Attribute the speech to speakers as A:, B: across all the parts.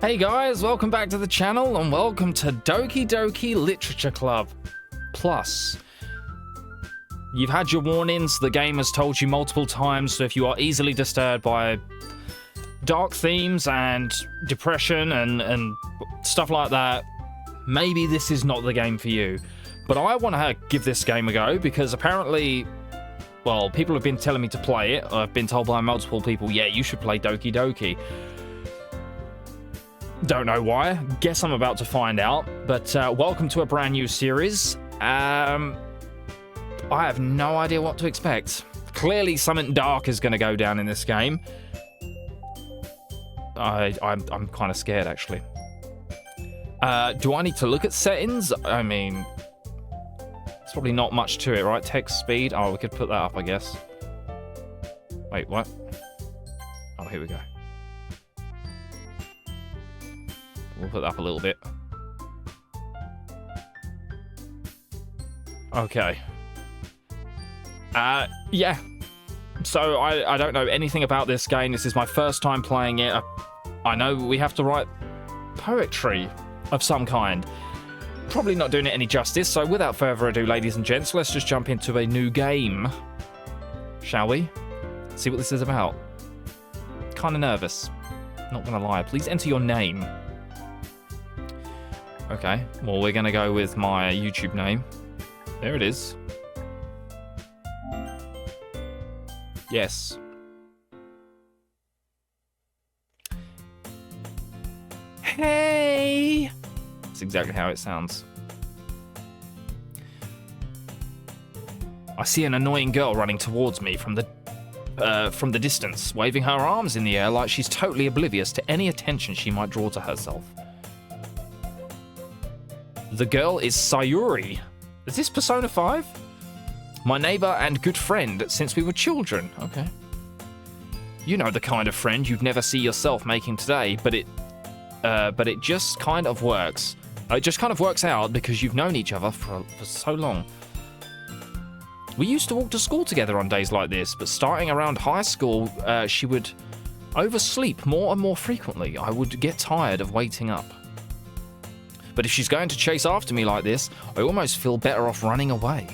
A: Hey guys, welcome back to the channel and welcome to Doki Doki Literature Club. Plus, you've had your warnings, the game has told you multiple times, so if you are easily disturbed by dark themes and depression and stuff like that, maybe this is not the game for you. But I want to give this game a go because apparently, well, people have been telling me to play it. I've been told by multiple people, yeah, you should play Doki Doki. Don't know why. Guess I'm about to find out. But welcome to a brand new series. I have no idea what to expect. Clearly something dark is going to go down in this game. I'm kind of scared, actually. Do I need to look at settings? I mean, there's probably not much to it, right? Text speed. Oh, we could put that up, I guess. Wait, what? Oh, here we go. We'll put that up a little bit. Okay. Yeah. So I don't know anything about this game. This is my first time playing it. I know we have to write poetry of some kind. Probably not doing it any justice. So without further ado, ladies and gents, let's just jump into a new game. Shall we? See what this is about. Kind of nervous. Not gonna lie. Please enter your name. Okay, well, we're going to go with my YouTube name. There it is. Yes. Hey! That's exactly how it sounds. I see an annoying girl running towards me from the distance, waving her arms in the air like she's totally oblivious to any attention she might draw to herself. The girl is Sayuri. Is this Persona 5? My neighbor and good friend since we were children. Okay. You know the kind of friend you'd never see yourself making today, but it just kind of works. It just kind of works out because you've known each other for so long. We used to walk to school together on days like this, but starting around high school, she would oversleep more and more frequently. I would get tired of waiting up. But if she's going to chase after me like this, I almost feel better off running away.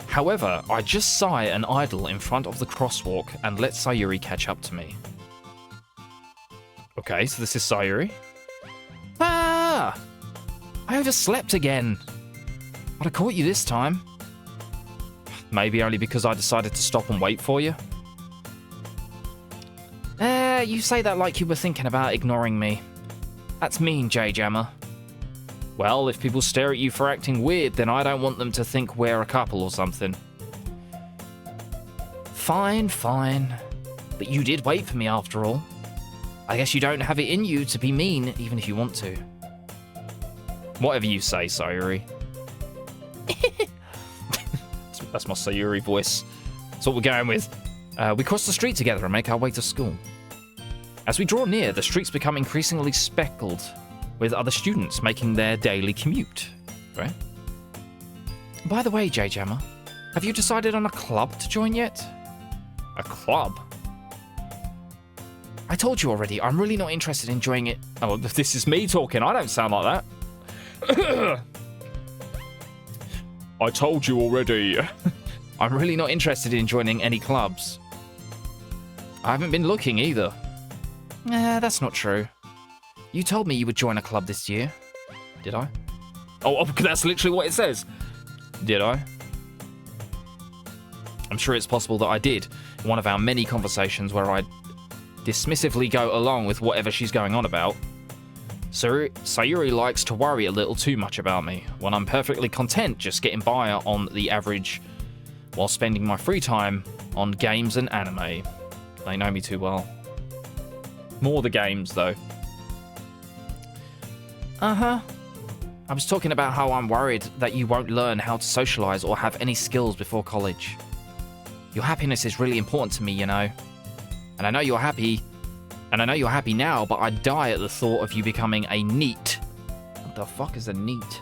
A: However, I just sigh and idle in front of the crosswalk and let Sayuri catch up to me. Okay, so this is Sayuri. Ah! I overslept again. But I caught you this time. Maybe only because I decided to stop and wait for you. You say that like you were thinking about ignoring me. That's mean, JayyJammer. Well, if people stare at you for acting weird, then I don't want them to think we're a couple or something. Fine, fine. But you did wait for me after all. I guess you don't have it in you to be mean, even if you want to. Whatever you say, Sayuri. That's my Sayuri voice. That's what we're going with. We cross the street together and make our way to school. As we draw near, the streets become increasingly speckled with other students making their daily commute. Right? By the way, JayyJammer, have you decided on a club to join yet? A club? I told you already, I'm really not interested in joining it. Oh, this is me talking. I don't sound like that. I told you already. I'm really not interested in joining any clubs. I haven't been looking either. That's not true. You told me you would join a club this year. Did I? Oh, that's literally what it says. Did I? I'm sure it's possible that I did in one of our many conversations where I dismissively go along with whatever she's going on about. Sayuri likes to worry a little too much about me, when I'm perfectly content just getting by on the average while spending my free time on games and anime. They know me too well. More the games, though. Uh-huh. I was talking about how I'm worried that you won't learn how to socialize or have any skills before college. Your happiness is really important to me, you know. And I know you're happy. And I know you're happy now, but I die at the thought of you becoming a NEET. What the fuck is a NEET?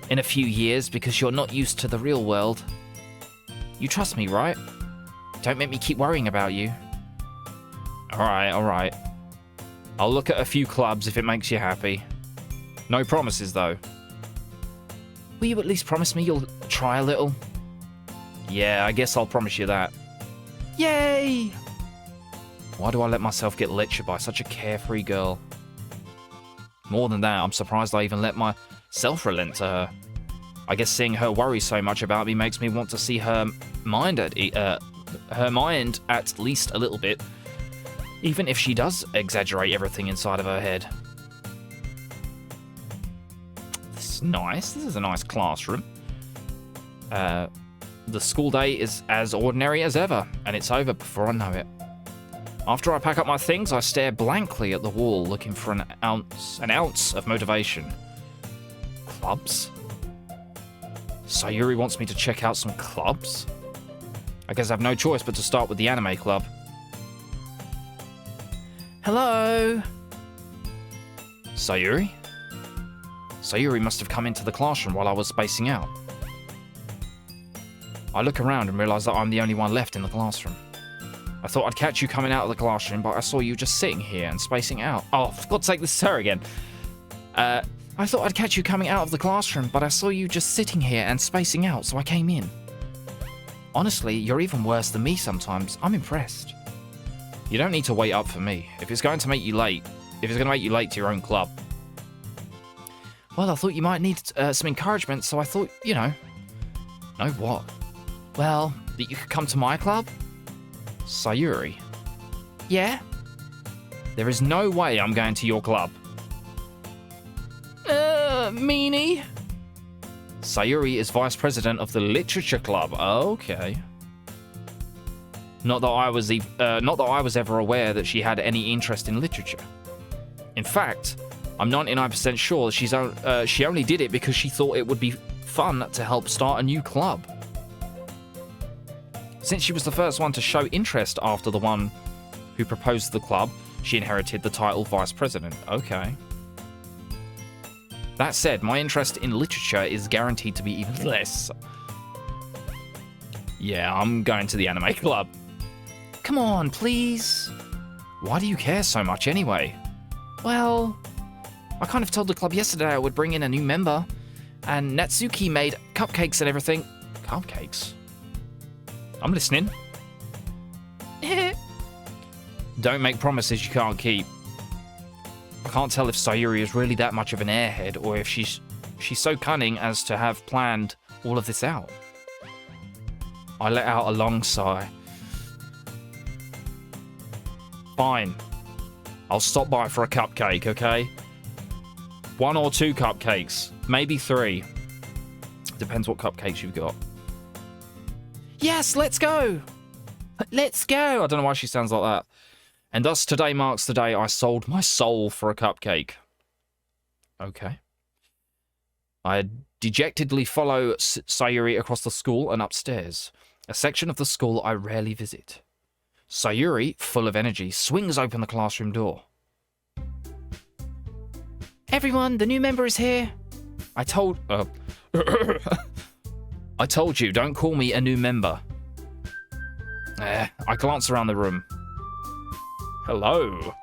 A: In a few years, because you're not used to the real world. You trust me, right? Don't make me keep worrying about you. Alright. I'll look at a few clubs if it makes you happy. No promises, though. Will you at least promise me you'll try a little? Yeah, I guess I'll promise you that. Yay! Why do I let myself get lectured by such a carefree girl? More than that, I'm surprised I even let myself relent to her. I guess seeing her worry so much about me makes me want to see her mind at least a little bit, even if she does exaggerate everything inside of her head. This is nice. This is a nice classroom. The school day is as ordinary as ever, and it's over before I know it. After I pack up my things, I stare blankly at the wall, looking for an ounce of motivation. Clubs? Sayuri wants me to check out some clubs? I guess I have no choice but to start with the anime club. Hello? Sayuri? Sayuri must have come into the classroom while I was spacing out. I look around and realize that I'm the only one left in the classroom. I thought I'd catch you coming out of the classroom, but I saw you just sitting here and spacing out. Oh, for God's sake, this is her again. I thought I'd catch you coming out of the classroom, but I saw you just sitting here and spacing out, so I came in. Honestly, you're even worse than me sometimes. I'm impressed. You don't need to wait up for me. If it's going to make you late to your own club. Well, I thought you might need some encouragement, so I thought, you know. Know what? Well, that you could come to my club? Sayuri. Yeah? There is no way I'm going to your club. Meanie? Sayuri is vice president of the literature club. Okay. Not that I was ever aware that she had any interest in literature. In fact, I'm 99% sure that she only did it because she thought it would be fun to help start a new club. Since she was the first one to show interest after the one who proposed the club, she inherited the title vice president. Okay. That said, my interest in literature is guaranteed to be even less. Yeah, I'm going to the anime club. Come on, please. Why do you care so much anyway? Well, I kind of told the club yesterday I would bring in a new member, and Natsuki made cupcakes and everything. Cupcakes? I'm listening. Don't make promises you can't keep. I can't tell if Sayuri is really that much of an airhead, or if she's so cunning as to have planned all of this out. I let out a long sigh. Fine. I'll stop by for a cupcake, okay? 1 or 2 cupcakes. Maybe 3. Depends what cupcakes you've got. Yes, let's go! Let's go! I don't know why she sounds like that. And thus today marks the day I sold my soul for a cupcake. Okay. I dejectedly follow Sayuri across the school and upstairs, a section of the school I rarely visit. Sayuri, full of energy, swings open the classroom door. Everyone, the new member is here. I told you, don't call me a new member. I glance around the room. Hello,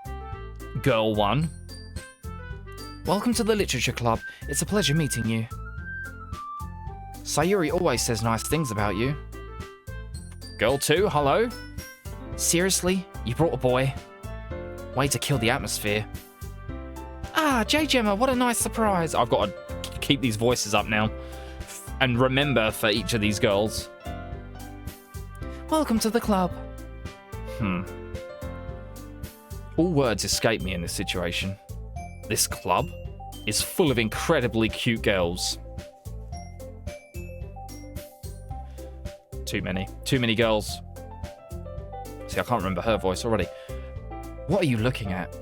A: Girl 1. Welcome to the Literature Club. It's a pleasure meeting you. Sayuri always says nice things about you. Girl 2, hello? Seriously? You brought a boy? Way to kill the atmosphere. Ah, JayyJammer, what a nice surprise. I've got to keep these voices up now and remember for each of these girls. Welcome to the club. All words escape me in this situation. This club is full of incredibly cute girls. Too many girls. See, I can't remember her voice already. What are you looking at?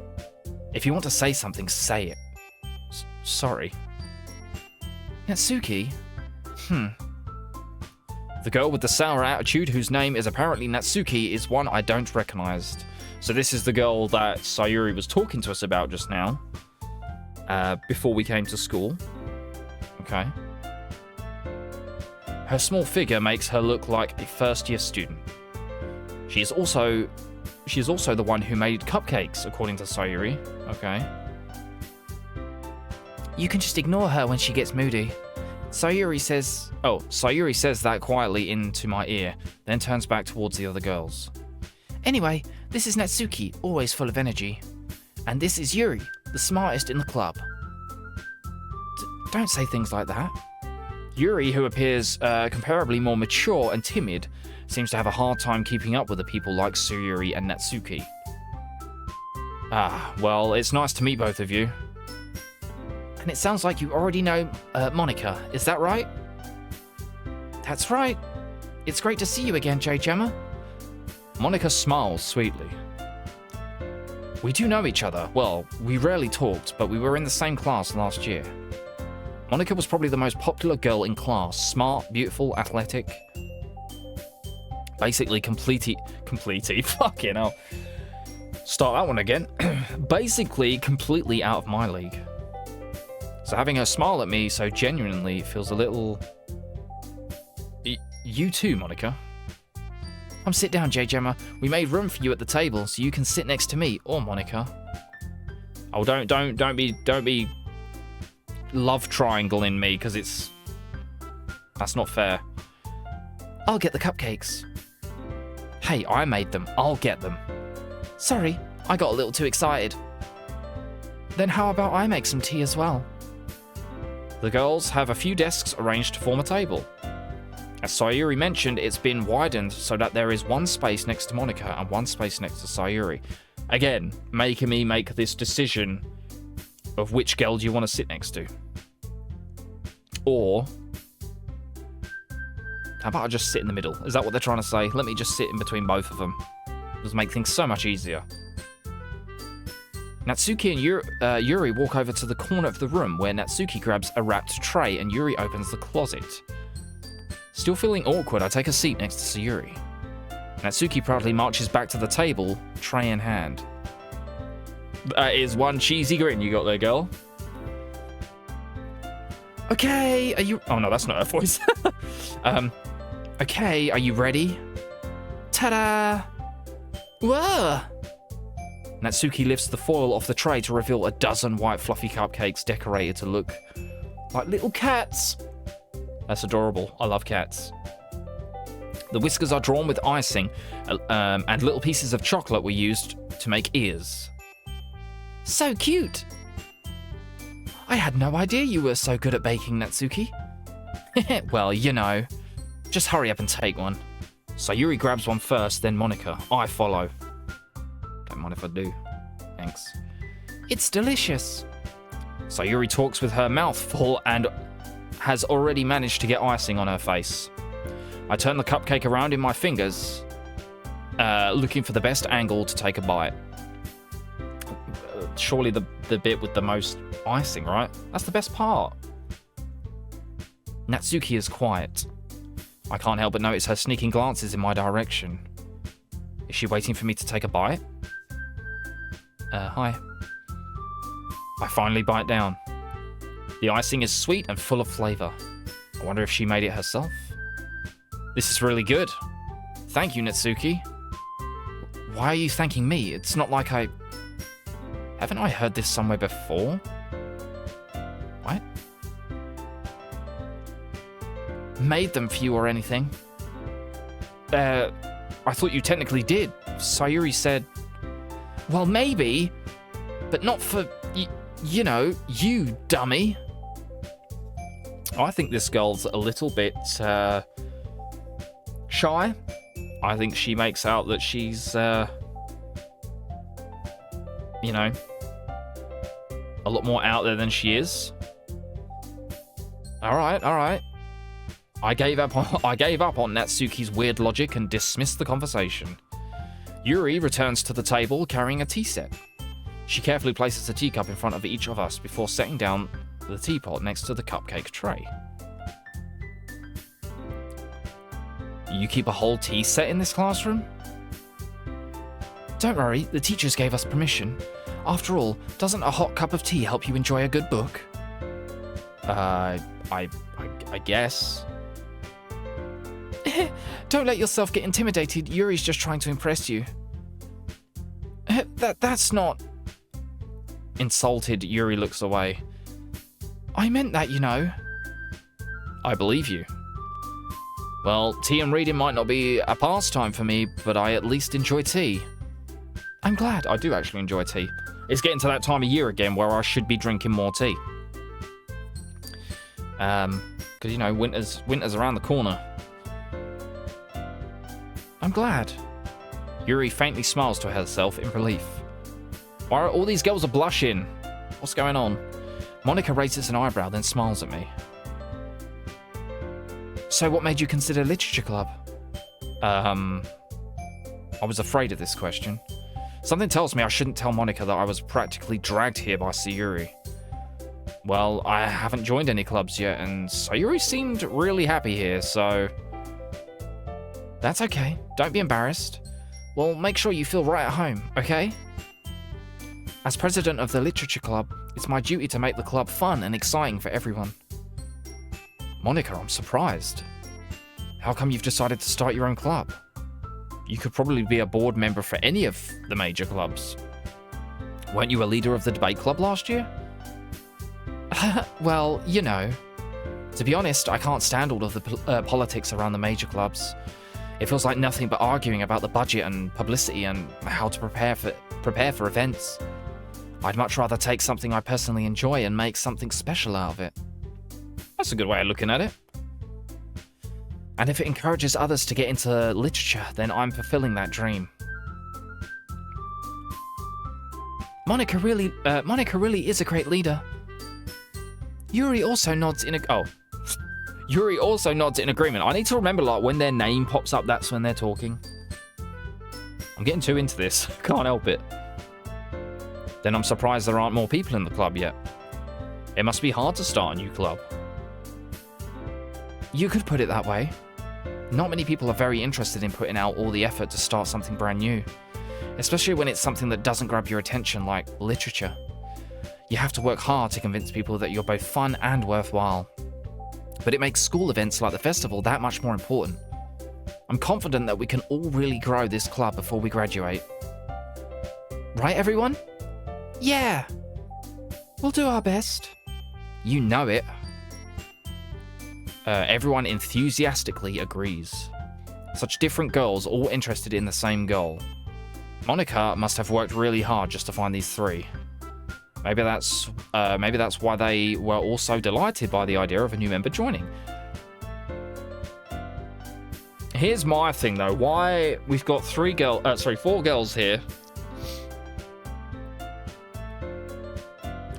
A: If you want to say something, say it. Sorry. Natsuki? The girl with the sour attitude, whose name is apparently Natsuki, is one I don't recognize. So this is the girl that Sayuri was talking to us about just now, before we came to school. Okay. Her small figure makes her look like a first-year student. She She's also the one who made cupcakes, according to Sayuri. Okay. You can just ignore her when she gets moody. Sayuri says that quietly into my ear, then turns back towards the other girls. Anyway, this is Natsuki, always full of energy. And this is Yuri, the smartest in the club. Don't say things like that. Yuri, who appears comparably more mature and timid, seems to have a hard time keeping up with the people like Sayuri and Natsuki. Ah, well, it's nice to meet both of you. And it sounds like you already know Monika, is that right? That's right. It's great to see you again, JayyJammer. Monika smiles sweetly. We do know each other. Well, we rarely talked, but we were in the same class last year. Monika was probably the most popular girl in class. Smart, beautiful, athletic. Basically completely, fucking hell. Start that one again. Basically completely out of my league. So having her smile at me so genuinely feels a little... You too, Monika. Come sit down, JayyJammer. We made room for you at the table, so you can sit next to me or Monika. Oh, don't be love triangling me, because that's not fair. I'll get the cupcakes. Hey, I made them. I'll get them. Sorry, I got a little too excited. Then how about I make some tea as well? The girls have a few desks arranged to form a table. As Sayuri mentioned, it's been widened so that there is one space next to Monika and one space next to Sayuri. Again, making me make this decision of which girl do you want to sit next to. Or, how about I just sit in the middle? Is that what they're trying to say? Let me just sit in between both of them. It'll make things so much easier. Natsuki and Yuri walk over to the corner of the room where Natsuki grabs a wrapped tray and Yuri opens the closet. Still feeling awkward, I take a seat next to Sayuri. Natsuki proudly marches back to the table, tray in hand. That is one cheesy grin you got there, girl. Okay, are you... Oh no, that's not her voice. Okay, are you ready? Ta-da! Whoa! Natsuki lifts the foil off the tray to reveal a dozen white fluffy cupcakes decorated to look like little cats. That's adorable. I love cats. The whiskers are drawn with icing, and little pieces of chocolate were used to make ears. So cute! I had no idea you were so good at baking, Natsuki. Well, you know. Just hurry up and take one. Sayuri grabs one first, then Monika. I follow. Don't mind if I do. Thanks. It's delicious. Sayuri talks with her mouth full and has already managed to get icing on her face. I turn the cupcake around in my fingers, looking for the best angle to take a bite. Surely the bit with the most icing, right? That's the best part. Natsuki is quiet. I can't help but notice her sneaking glances in my direction. Is she waiting for me to take a bite? Hi. I finally bite down. The icing is sweet and full of flavor. I wonder if she made it herself. This is really good. Thank you, Natsuki. Why are you thanking me? It's not like I... Haven't I heard this somewhere before? What? Made them for you or anything? I thought you technically did. Sayuri said... Well, maybe, but not for, you know, you dummy. I think this girl's a little bit shy. I think she makes out that she's, you know, a lot more out there than she is. All right. I gave up on Natsuki's weird logic and dismissed the conversation. Yuri returns to the table carrying a tea set. She carefully places a teacup in front of each of us before setting down the teapot next to the cupcake tray. You keep a whole tea set in this classroom? Don't worry, the teachers gave us permission. After all, doesn't a hot cup of tea help you enjoy a good book? I guess. Don't let yourself get intimidated. Yuri's just trying to impress you. That's not... Insulted, Yuri looks away. I meant that, you know. I believe you. Well, tea and reading might not be a pastime for me, but I at least enjoy tea. I'm glad. I do actually enjoy tea. It's getting to that time of year again where I should be drinking more tea. Because, you know, winter's around the corner. I'm glad. Yuri faintly smiles to herself in relief. Why are all these girls are blushing? What's going on? Monica raises an eyebrow, then smiles at me. So what made you consider literature club? I was afraid of this question. Something tells me I shouldn't tell Monica that I was practically dragged here by Sayuri. Well, I haven't joined any clubs yet, and Sayuri seemed really happy here, so... That's okay. Don't be embarrassed. Well, make sure you feel right at home, okay? As president of the literature club, it's my duty to make the club fun and exciting for everyone. Monica, I'm surprised. How come you've decided to start your own club? You could probably be a board member for any of the major clubs. Weren't you a leader of the debate club last year? Well, you know. To be honest, I can't stand all of the politics around the major clubs. It feels like nothing but arguing about the budget and publicity and how to prepare for events. I'd much rather take something I personally enjoy and make something special out of it. That's a good way of looking at it. And if it encourages others to get into literature, then I'm fulfilling that dream. Monica really is a great leader. Yuri also nods in agreement. I need to remember, like, when their name pops up, that's when they're talking. I'm getting too into this. Can't help it. Then I'm surprised there aren't more people in the club yet. It must be hard to start a new club. You could put it that way. Not many people are very interested in putting out all the effort to start something brand new, especially when it's something that doesn't grab your attention like literature. You have to work hard to convince people that you're both fun and worthwhile. But it makes school events like the festival that much more important. I'm confident that we can all really grow this club before we graduate. Right, everyone? Yeah! We'll do our best. You know it. Everyone enthusiastically agrees. Such different girls, all interested in the same goal. Monica must have worked really hard just to find these three. Maybe that's why they were all so delighted by the idea of a new member joining. Here's my thing though, why we've got four girls here.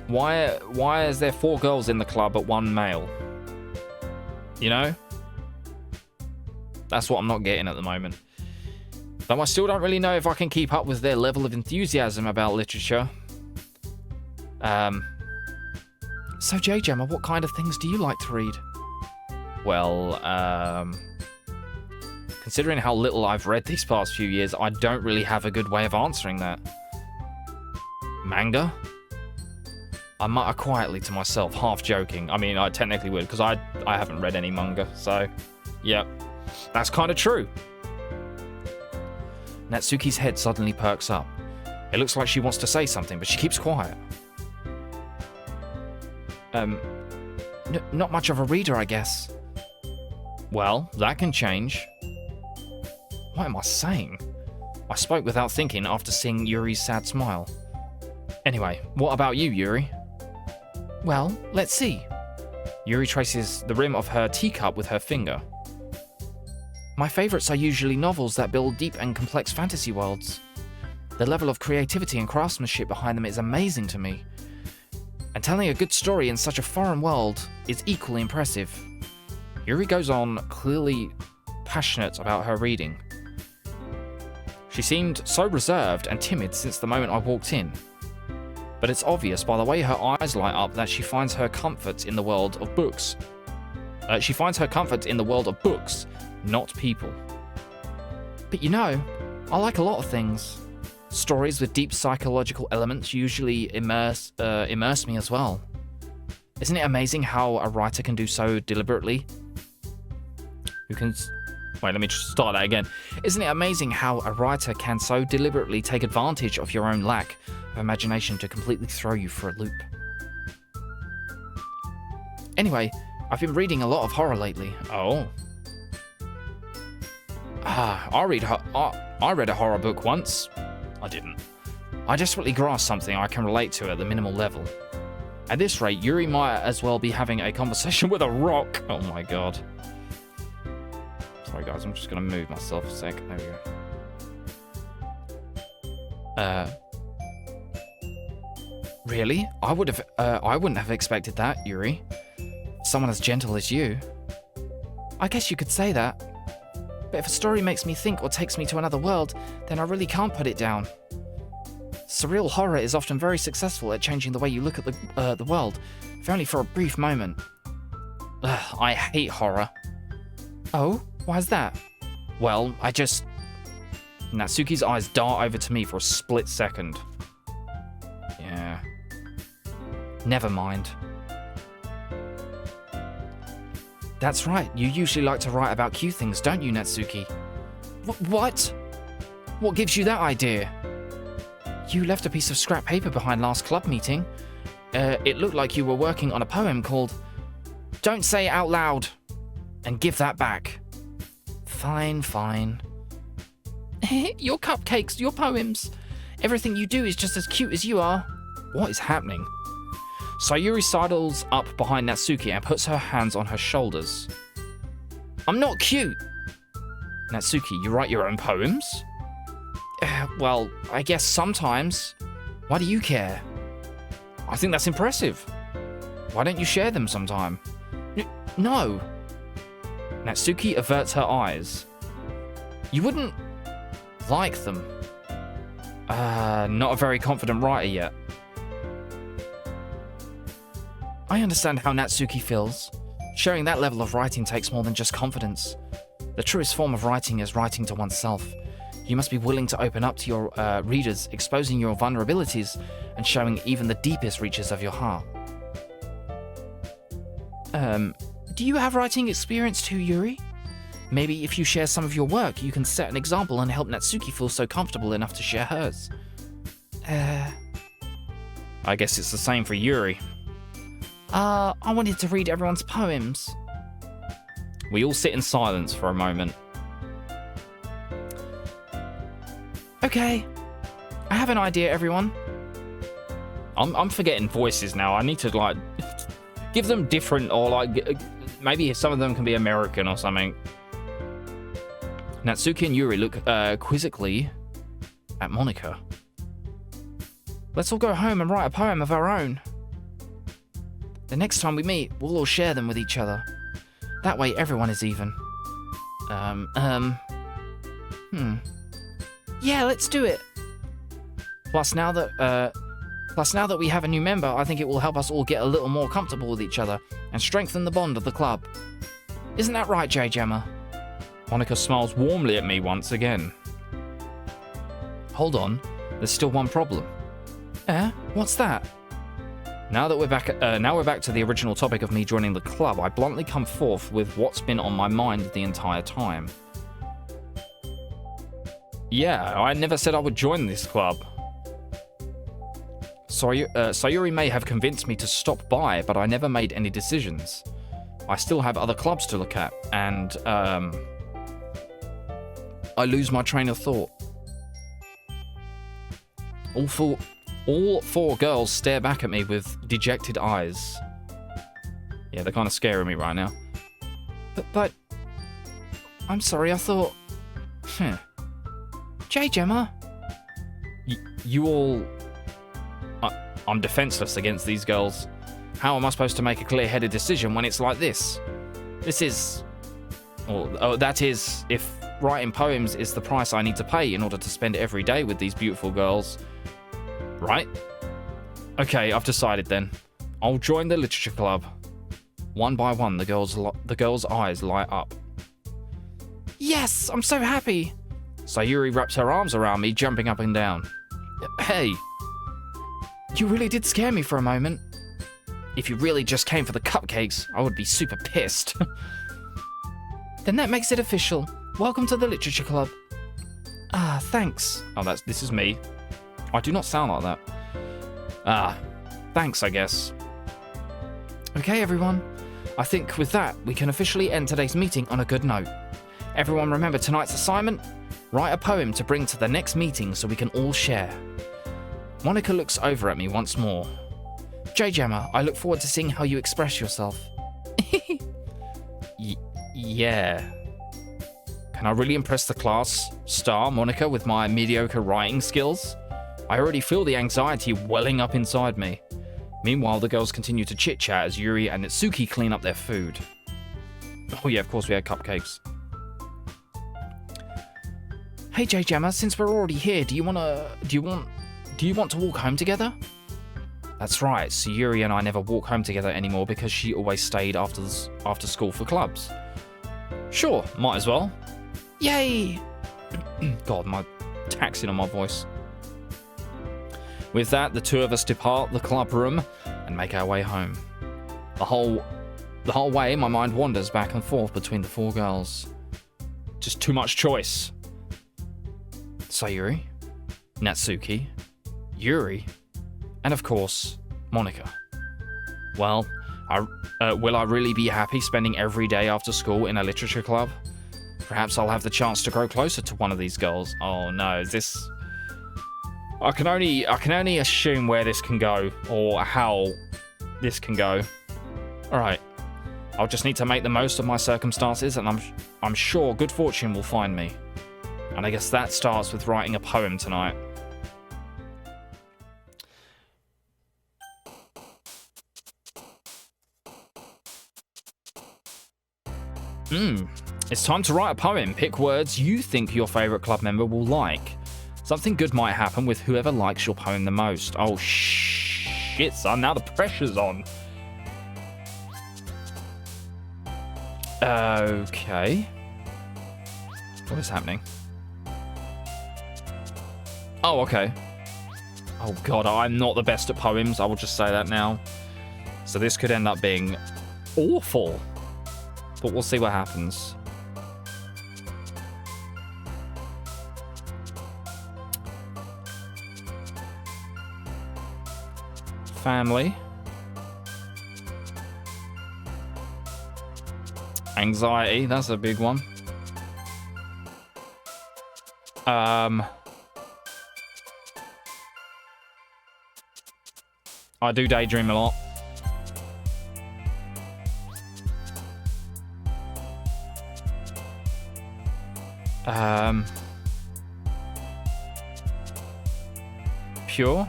A: Why is there 4 girls in the club but 1 male? You know? That's what I'm not getting at the moment. Though I still don't really know if I can keep up with their level of enthusiasm about literature. So JayyJammer, what kind of things do you like to read? Well, considering how little I've read these past few years, I don't really have a good way of answering that. Manga? I mutter quietly to myself, half joking. I mean, I technically would, because I haven't read any manga, so... Yep, that's kind of true. Natsuki's head suddenly perks up. It looks like she wants to say something, but she keeps quiet. Not much of a reader, I guess. Well, that can change. What am I saying? I spoke without thinking after seeing Yuri's sad smile. Anyway, what about you, Yuri? Well, let's see. Yuri traces the rim of her teacup with her finger. My favorites are usually novels that build deep and complex fantasy worlds. The level of creativity and craftsmanship behind them is amazing to me. And telling a good story in such a foreign world is equally impressive. Yuri goes on, clearly passionate about her reading. She seemed so reserved and timid since the moment I walked in. But it's obvious by the way her eyes light up that she finds her comfort in the world of books. She finds her comfort in the world of books, not people. But you know, I like a lot of things. Stories with deep psychological elements usually immerse me as well. Isn't it amazing how a writer can do so deliberately? Wait, let me just start that again. Isn't it amazing how a writer can so deliberately take advantage of your own lack of imagination to completely throw you for a loop? Anyway, I've been reading a lot of horror lately. Oh. I read a horror book once. I didn't. I desperately grasped something I can relate to at the minimal level. At this rate, Yuri might as well be having a conversation with a rock. Oh my god. Sorry guys, I'm just gonna move myself a sec. There we go. Really? I wouldn't have expected that, Yuri. Someone as gentle as you. I guess you could say that. But if a story makes me think or takes me to another world, then I really can't put it down. Surreal horror is often very successful at changing the way you look at the world, if only for a brief moment. Ugh, I hate horror. Oh? Why's that? Well, Natsuki's eyes dart over to me for a split second. Yeah. Never mind. That's right, you usually like to write about cute things, don't you, Natsuki? What? What gives you that idea? You left a piece of scrap paper behind last club meeting. It looked like you were working on a poem called... Don't say it out loud! And give that back. Fine, fine. Your cupcakes, your poems. Everything you do is just as cute as you are. What is happening? Sayuri sidles up behind Natsuki and puts her hands on her shoulders. I'm not cute! Natsuki, you write your own poems? Well, I guess sometimes. Why do you care? I think that's impressive. Why don't you share them sometime? No. Natsuki averts her eyes. You wouldn't like them. Not a very confident writer yet. I understand how Natsuki feels. Sharing that level of writing takes more than just confidence. The truest form of writing is writing to oneself. You must be willing to open up to your readers, exposing your vulnerabilities and showing even the deepest reaches of your heart. Do you have writing experience too, Yuri? Maybe if you share some of your work, you can set an example and help Natsuki feel so comfortable enough to share hers. I guess it's the same for Yuri. I wanted to read everyone's poems. We all sit in silence for a moment. Okay, I have an idea, everyone. I'm forgetting voices now. I need to, like, give them different, or, like, maybe some of them can be American or something. Natsuki and Yuri look quizzically at Monika. Let's all go home and write a poem of our own. The next time we meet, we'll all share them with each other. That way everyone is even. Yeah, let's do it. Plus now that we have a new member, I think it will help us all get a little more comfortable with each other and strengthen the bond of the club. Isn't that right, JayyJammer? Monika smiles warmly at me once again. Hold on, there's still one problem. What's that? Now we're back to the original topic of me joining the club, I bluntly come forth with what's been on my mind the entire time. Yeah, I never said I would join this club. Sayuri may have convinced me to stop by, but I never made any decisions. I still have other clubs to look at, and, I lose my train of thought. All four girls stare back at me with dejected eyes. Yeah, they're kind of scaring me right now. But... I'm sorry, I thought... JayyJammer? You all... I'm defenseless against these girls. How am I supposed to make a clear-headed decision when it's like this? This is... that is, if writing poems is the price I need to pay in order to spend every day with these beautiful girls. Right? Okay, I've decided then. I'll join the literature club. One by one, the girls' eyes light up. Yes, I'm so happy. Sayuri wraps her arms around me, jumping up and down. Hey. You really did scare me for a moment. If you really just came for the cupcakes, I would be super pissed. Then that makes it official. welcome to the Literature Club. Ah, thanks. Oh, this is me. I do not sound like that. Ah, thanks, I guess. Okay, everyone. I think with that, we can officially end today's meeting on a good note. Everyone remember tonight's assignment? Write a poem to bring to the next meeting so we can all share. Monica looks over at me once more. JayyJammer, I look forward to seeing how you express yourself. Yeah. Can I really impress the class star, Monica, with my mediocre writing skills? I already feel the anxiety welling up inside me. Meanwhile, the girls continue to chit-chat as Yuri and Itsuki clean up their food. Oh yeah, of course we had cupcakes. Hey JayyJammer, since we're already here, do you want to walk home together? That's right, so Yuri and I never walk home together anymore because she always stayed after school for clubs. Sure, might as well. Yay! God, my taxing on my voice. With that, the two of us depart the club room and make our way home. The whole way, my mind wanders back and forth between the four girls. Just too much choice. Sayuri, Natsuki, Yuri, and of course, Monica. Well, will I really be happy spending every day after school in a literature club? Perhaps I'll have the chance to grow closer to one of these girls. Oh no, this... I can only assume where this can go, or how this can go. Alright. I'll just need to make the most of my circumstances, and I'm sure good fortune will find me. And I guess that starts with writing a poem tonight. It's time to write a poem. Pick words you think your favourite club member will like. Something good might happen with whoever likes your poem the most. Oh, shit, son. Now the pressure's on. Okay. What is happening? Oh, okay. Oh, God, I'm not the best at poems. I will just say that now. So this could end up being awful. But we'll see what happens. Family. Anxiety, that's a big one. I do daydream a lot. Pure.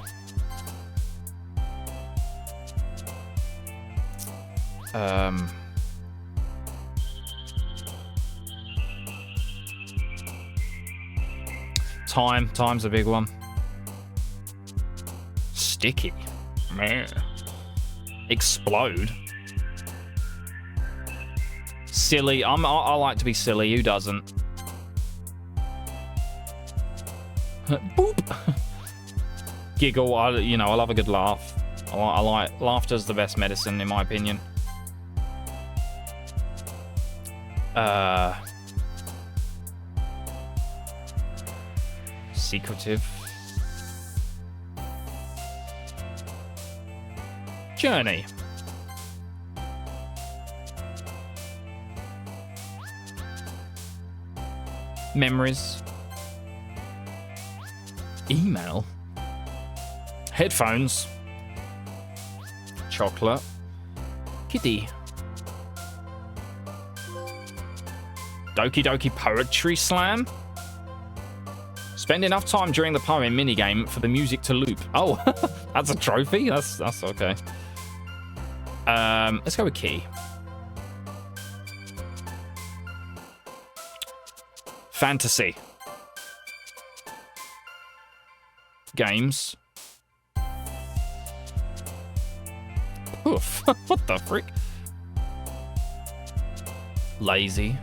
A: Time's a big one. Sticky. Man. Explode. Silly. I like to be silly. Who doesn't? Boop. Giggle. I love a good laugh. I like laughter's the best medicine in my opinion. Secretive. Journey. Memories. Email. Headphones. Chocolate. Kitty. Doki Doki Poetry Slam. Spend enough time during the poem minigame for the music to loop. Oh, that's a trophy? That's okay. Let's go with key. Fantasy. Games. Oof. What the frick? Lazy.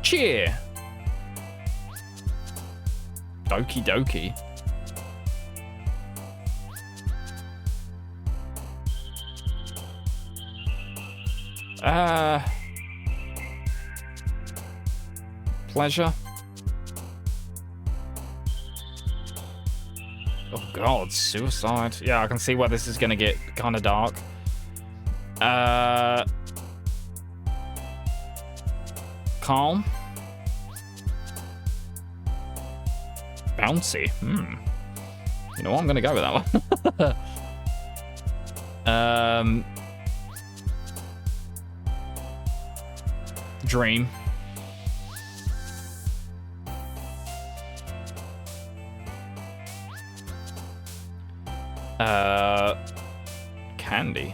A: Cheer. Doki Doki. pleasure. Oh god, suicide. Yeah, I can see where this is gonna get kind of dark. Calm. Bouncy. You know what? I'm gonna go with that one. Dream. Candy.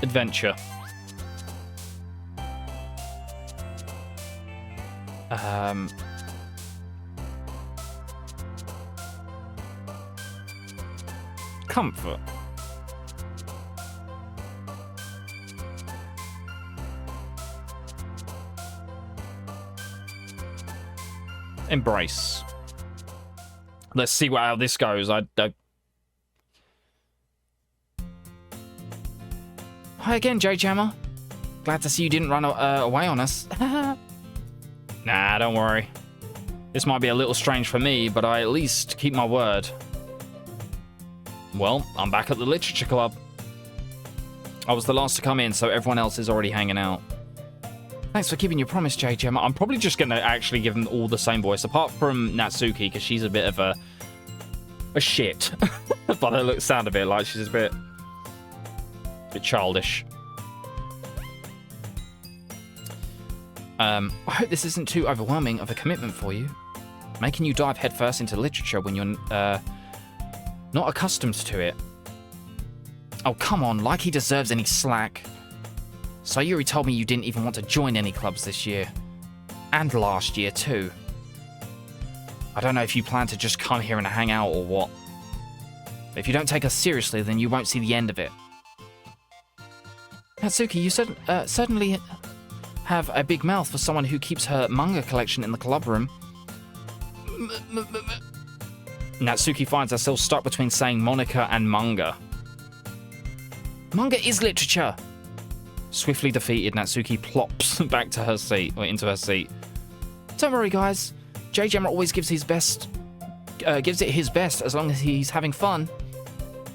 A: Adventure. Comfort. Embrace. Let's see how this goes. Hi again, JayyJammer. Glad to see you didn't run away on us. Nah, don't worry. This might be a little strange for me, but I at least keep my word. Well, I'm back at the Literature Club. I was the last to come in, so everyone else is already hanging out. Thanks for keeping your promise, JayyJammer. I'm probably just going to actually give them all the same voice, apart from Natsuki, because she's a bit of a shit. But it sound a bit like she's a bit childish. I hope this isn't too overwhelming of a commitment for you. Making you dive headfirst into literature when you're not accustomed to it. Oh, come on, like he deserves any slack. Sayuri told me you didn't even want to join any clubs this year. And last year, too. I don't know if you plan to just come here and hang out or what. But if you don't take us seriously, then you won't see the end of it. Natsuki, you certainly have a big mouth for someone who keeps her manga collection in the club room. Natsuki finds herself stuck between saying Monica and manga. Manga is literature! Swiftly defeated, Natsuki plops back to her seat, or into her seat. Don't worry, guys. JayyJammer always gives it his best as long as he's having fun.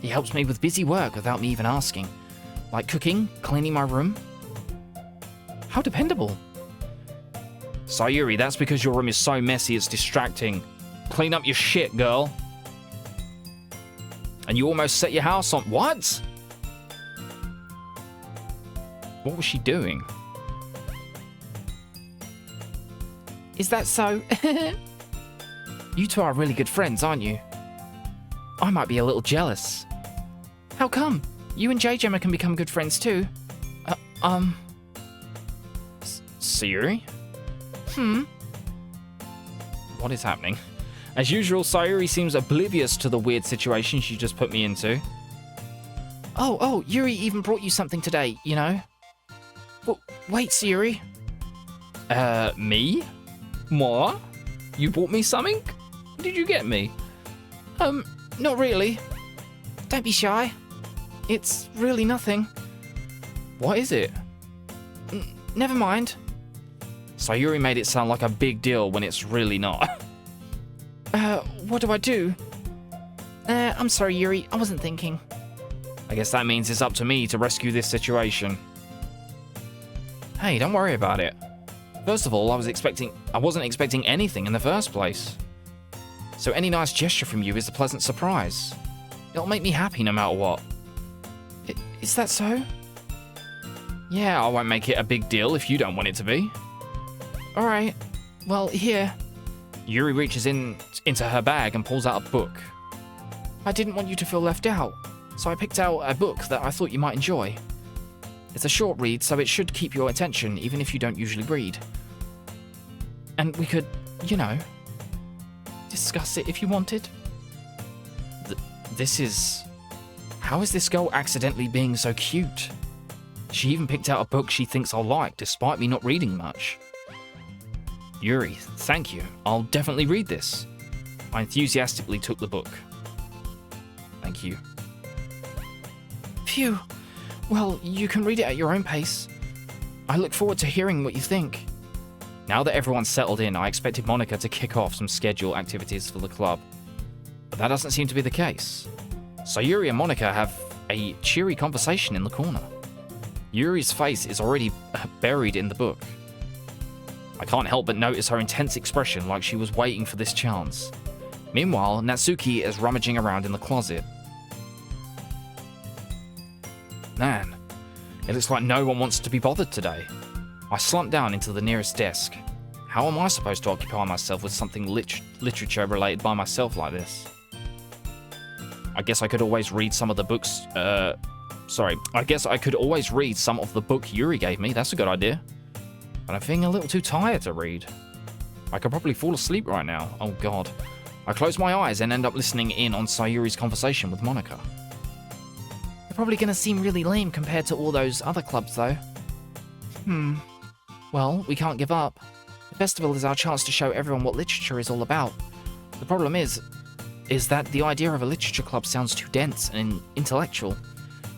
A: He helps me with busy work without me even asking. Like cooking, cleaning my room. How dependable. Sayuri, that's because your room is so messy it's distracting. Clean up your shit, girl. And you almost set your house on... What? What was she doing? Is that so? You two are really good friends, aren't you? I might be a little jealous. How come? You and JayyJammer can become good friends too. Sayuri? What is happening? As usual, Sayuri seems oblivious to the weird situation she just put me into. Oh, Yuri even brought you something today, you know? Wait, Sayuri. Me? What? You bought me something? What did you get me? Not really. Don't be shy. It's really nothing. What is it? Never mind. Sayuri made it sound like a big deal when it's really not. What do I do? I'm sorry, Yuri. I wasn't thinking. I guess that means it's up to me to rescue this situation. Hey, don't worry about it. First of all, I wasn't expecting anything in the first place. So any nice gesture from you is a pleasant surprise. It'll make me happy no matter what. Is that so? Yeah, I won't make it a big deal if you don't want it to be. Alright. Well, here. Yuri reaches into her bag and pulls out a book. I didn't want you to feel left out, so I picked out a book that I thought you might enjoy. It's a short read, so it should keep your attention even if you don't usually read. And we could, you know, discuss it if you wanted. How is this girl accidentally being so cute? She even picked out a book she thinks I'll like, despite me not reading much. Yuri, thank you. I'll definitely read this. I enthusiastically took the book. Thank you. Phew. Well, you can read it at your own pace. I look forward to hearing what you think. Now that everyone's settled in, I expected Monica to kick off some scheduled activities for the club. But that doesn't seem to be the case. Sayuri and Monica have a cheery conversation in the corner. Yuri's face is already buried in the book. I can't help but notice her intense expression, like she was waiting for this chance. Meanwhile, Natsuki is rummaging around in the closet. Man, it looks like no one wants to be bothered today. I slumped down into the nearest desk. How am I supposed to occupy myself with something literature related by myself like this? I guess I could always read some of the books, I guess I could always read some of the book Yuri gave me. That's a good idea. But I'm feeling a little too tired to read. I could probably fall asleep right now. Oh god. I close my eyes and end up listening in on Sayuri's conversation with Monica. They're probably gonna seem really lame compared to all those other clubs though. Well, we can't give up. The festival is our chance to show everyone what literature is all about. The problem is that the idea of a literature club sounds too dense and intellectual.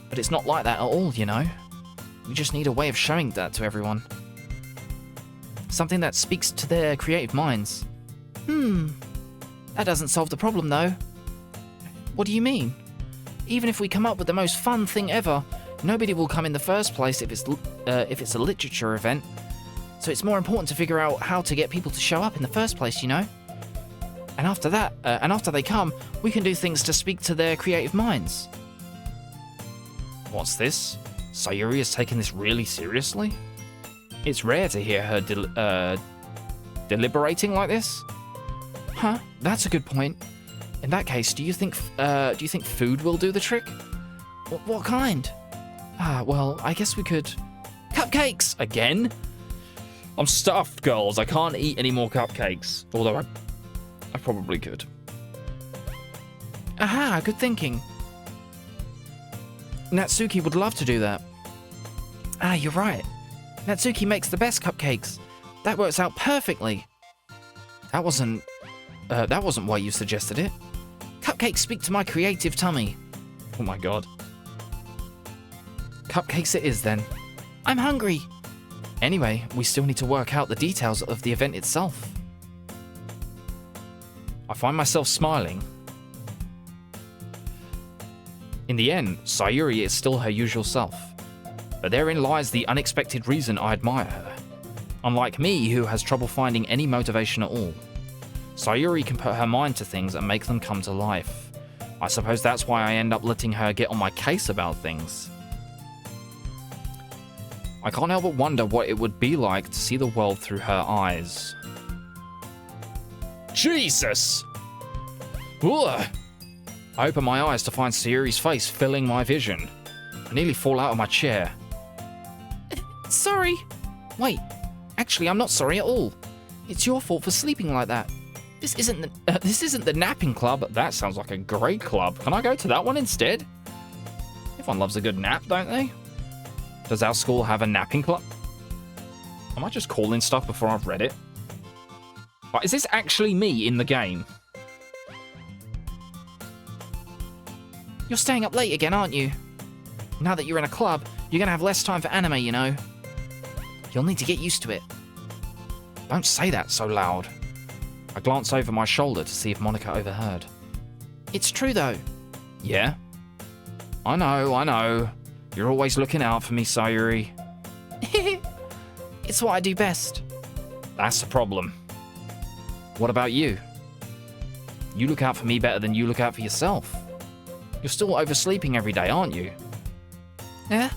A: But it's not like that at all, you know? We just need a way of showing that to everyone. Something that speaks to their creative minds. That doesn't solve the problem, though. What do you mean? Even if we come up with the most fun thing ever, nobody will come in the first place if it's a literature event. So it's more important to figure out how to get people to show up in the first place, you know? And after that, after they come, we can do things to speak to their creative minds. What's this? Sayuri is taking this really seriously? It's rare to hear her deliberating like this. Huh? That's a good point. In that case, do you think food will do the trick? What kind? Well, I guess we could... Cupcakes! Again? I'm stuffed, girls. I can't eat any more cupcakes. Although I probably could. Aha, good thinking. Natsuki would love to do that. You're right. Natsuki makes the best cupcakes. That works out perfectly. That wasn't why you suggested it. Cupcakes speak to my creative tummy. Oh my god. Cupcakes it is then. I'm hungry. Anyway, we still need to work out the details of the event itself. I find myself smiling. In the end, Sayuri is still her usual self. But therein lies the unexpected reason I admire her. Unlike me, who has trouble finding any motivation at all. Sayuri can put her mind to things and make them come to life. I suppose that's why I end up letting her get on my case about things. I can't help but wonder what it would be like to see the world through her eyes. Jesus! Ugh. I open my eyes to find Sayuri's face filling my vision. I nearly fall out of my chair. Sorry. Wait, actually I'm not sorry at all. It's your fault for sleeping like that. This isn't the napping club. That sounds like a great club. Can I go to that one instead? Everyone loves a good nap, don't they? Does our school have a napping club? Am I just calling stuff before I've read it? Like, is this actually me in the game? You're staying up late again, aren't you? Now that you're in a club, you're gonna have less time for anime, you know. You'll need to get used to it. Don't say that so loud. I glance over my shoulder to see if Monica overheard. It's true, though. Yeah? I know. You're always looking out for me, Sayuri. It's what I do best. That's the problem. What about you? You look out for me better than you look out for yourself. You're still oversleeping every day, aren't you? Yeah?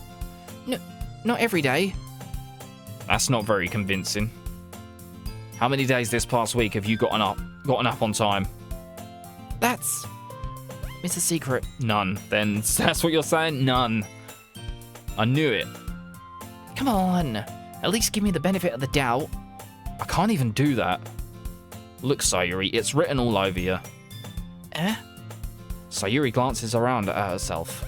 A: No, not every day. That's not very convincing. How many days this past week have you gotten up on time? It's a secret. None. Then that's what you're saying? None. I knew it. Come on. At least give me the benefit of the doubt. I can't even do that. Look, Sayuri, it's written all over you. Sayuri glances around at herself.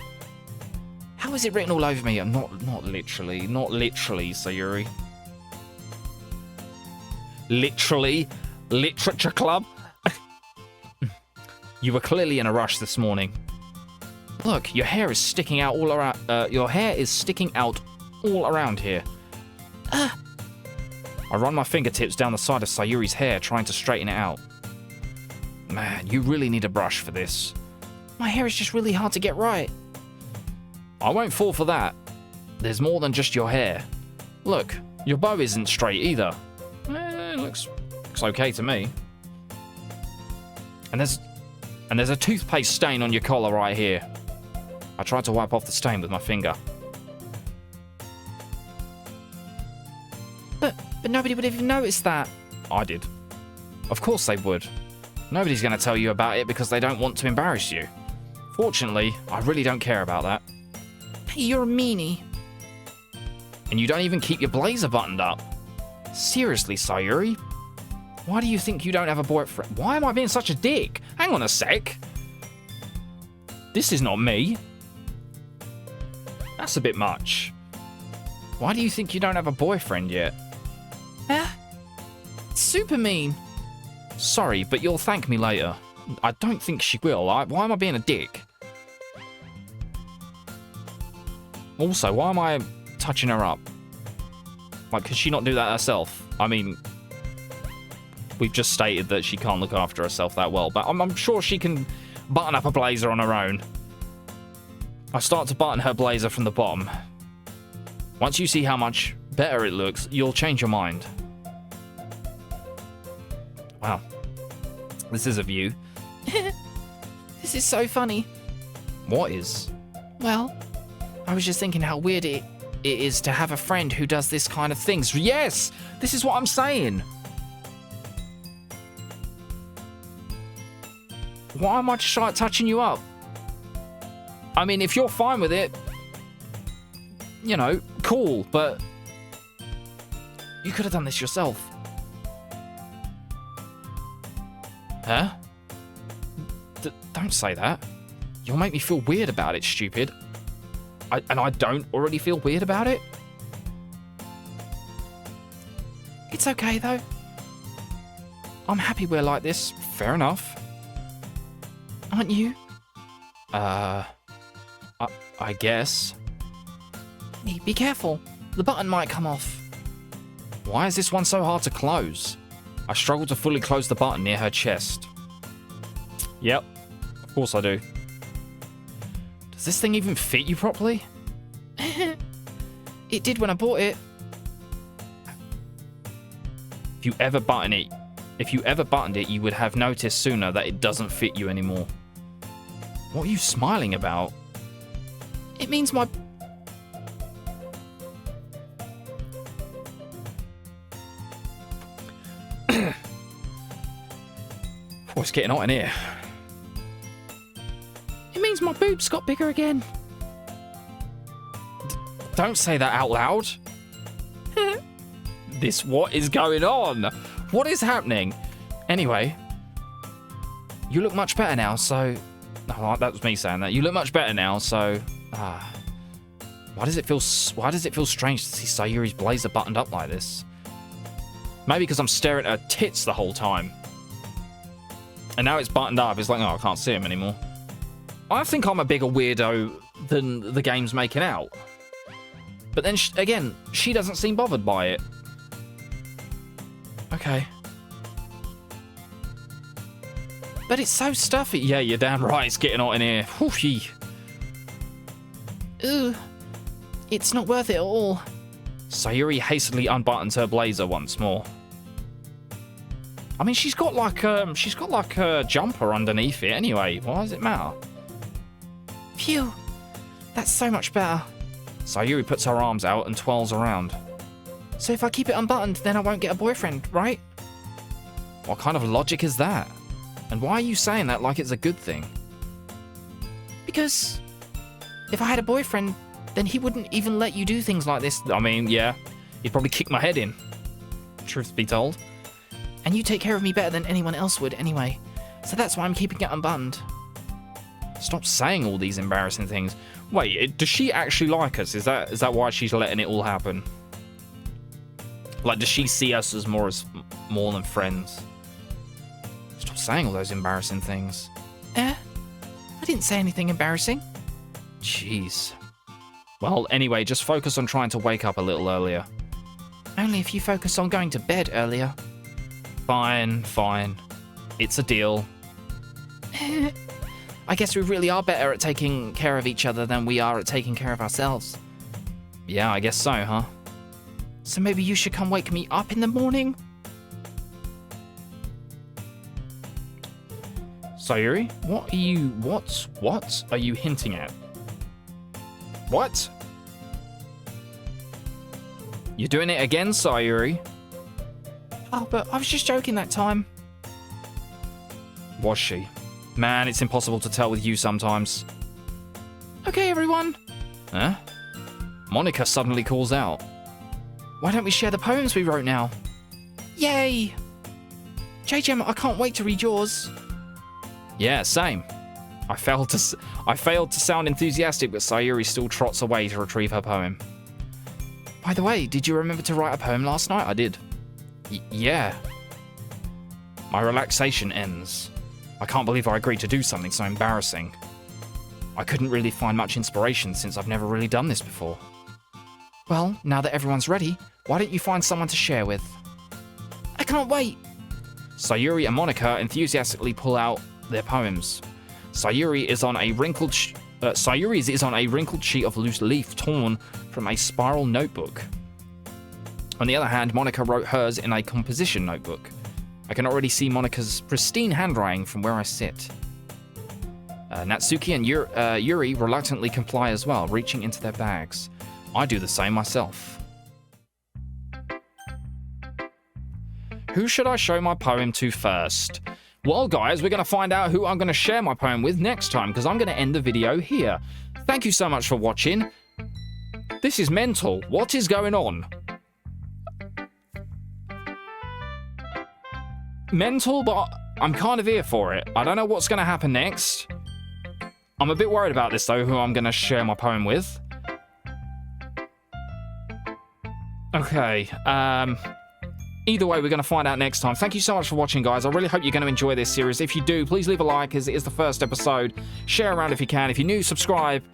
A: How is it written all over me? Not literally, Sayuri. Literally? Literature club? You were clearly in a rush this morning. Look, your hair is sticking out all around. Your hair is sticking out all around here. I run my fingertips down the side of Sayuri's hair, trying to straighten it out. Man, you really need a brush for this.
B: My hair is just really hard to get right.
A: I won't fall for that. There's more than just your hair. Look, your bow isn't straight either. It looks okay to me. And there's a toothpaste stain on your collar right here. I tried to wipe off the stain with my finger.
B: But nobody would have even noticed that.
A: I did. Of course they would. Nobody's going to tell you about it because they don't want to embarrass you. Fortunately, I really don't care about that.
B: Hey, you're a meanie.
A: And you don't even keep your blazer buttoned up. Seriously, Sayuri? Why do you think you don't have a boyfriend? Why am I being such a dick? Hang on a sec. This is not me. That's a bit much. Why do you think you don't have a boyfriend yet?
B: Super mean.
A: Sorry, but you'll thank me later. I don't think she will. Why am I being a dick? Also, why am I touching her up? Like, could she not do that herself? I mean, we've just stated that she can't look after herself that well, but I'm sure she can button up a blazer on her own. I start to button her blazer from the bottom. Once you see how much better it looks, you'll change your mind. Wow. This is a view.
B: This is so funny.
A: What is?
B: Well, I was just thinking how weird it is to have a friend who does this kind of things.
A: Yes! This is what I'm saying. Why am I just like touching you up? I mean, if you're fine with it, you know, cool, but you could have done this yourself. Huh? Don't say that. You'll make me feel weird about it, stupid. And I don't already feel weird about it?
B: It's okay, though. I'm happy we're like this.
A: Fair enough.
B: Aren't you?
A: I guess.
B: Hey, be careful. The button might come off.
A: Why is this one so hard to close? I struggle to fully close the button near her chest. Yep, of course I do. Does this thing even fit you properly?
B: It did when I bought it.
A: If you ever buttoned it, you would have noticed sooner that it doesn't fit you anymore. What are you smiling about?
B: It means my...
A: Oh, it's getting hot in here.
B: It means my boobs got bigger again.
A: Don't say that out loud. What is going on? What is happening? Anyway, you look much better now, so... Oh, that was me saying that. You look much better now, so... Why does it feel strange to see Sayuri's blazer buttoned up like this? Maybe because I'm staring at her tits the whole time. And now it's buttoned up, it's like, oh, I can't see him anymore. I think I'm a bigger weirdo than the game's making out. But then, again, she doesn't seem bothered by it. Okay.
B: But it's so stuffy.
A: Yeah, you're damn right, it's getting hot in here. Whew-yee.
B: Ugh. It's not worth it at all.
A: Sayuri hastily unbuttons her blazer once more. I mean, she's got like a jumper underneath it anyway. Why does it matter?
B: Phew. That's so much better.
A: Sayuri puts her arms out and twirls around.
B: So if I keep it unbuttoned, then I won't get a boyfriend, right?
A: What kind of logic is that? And why are you saying that like it's a good thing?
B: Because if I had a boyfriend, then he wouldn't even let you do things like this.
A: I mean, yeah, he'd probably kick my head in. Truth be told.
B: And you take care of me better than anyone else would anyway. So that's why I'm keeping it unbuttoned.
A: Stop saying all these embarrassing things. Wait, does she actually like us? Is that why she's letting it all happen? Like, does she see us as more than friends? Stop saying all those embarrassing things.
B: I didn't say anything embarrassing.
A: Jeez. Well, anyway, just focus on trying to wake up a little earlier.
B: Only if you focus on going to bed earlier.
A: Fine, fine. It's a deal.
B: I guess we really are better at taking care of each other than we are at taking care of ourselves.
A: Yeah, I guess so, huh?
B: So maybe you should come wake me up in the morning?
A: Sayuri, what are you hinting at? What? You're doing it again, Sayuri?
B: Oh, but I was just joking that time.
A: Was she? Man, it's impossible to tell with you sometimes.
B: Okay, everyone.
A: Huh? Monica suddenly calls out.
B: Why don't we share the poems we wrote now? Yay! JayyJammer, I can't wait to read yours.
A: Yeah, same. I failed to sound enthusiastic, but Sayuri still trots away to retrieve her poem.
B: By the way, did you remember to write a poem last night?
A: I did. Yeah. My relaxation ends. I can't believe I agreed to do something so embarrassing. I couldn't really find much inspiration since I've never really done this before.
B: Well, now that everyone's ready, why don't you find someone to share with? I can't wait!
A: Sayuri and Monica enthusiastically pull out their poems. Sayuri's is on a wrinkled sheet of loose leaf torn from a spiral notebook. On the other hand, Monica wrote hers in a composition notebook. I can already see Monica's pristine handwriting from where I sit. Natsuki and Yuri reluctantly comply as well, reaching into their bags. I do the same myself. Who should I show my poem to first? Well, guys, we're going to find out who I'm going to share my poem with next time, because I'm going to end the video here. Thank you so much for watching. This is mental. What is going on? Mental, but I'm kind of here for it. I don't know what's going to happen next. I'm a bit worried about this, though, who I'm going to share my poem with. Okay, either way, we're going to find out next time. Thank you so much for watching, guys. I really hope you're going to enjoy this series. If you do, please leave a like, as it is the first episode. Share around if you can. If you're new, subscribe.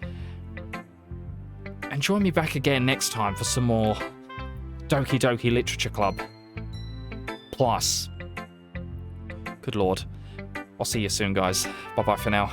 A: And join me back again next time for some more Doki Doki Literature Club. Plus. Good lord. I'll see you soon, guys. Bye-bye for now.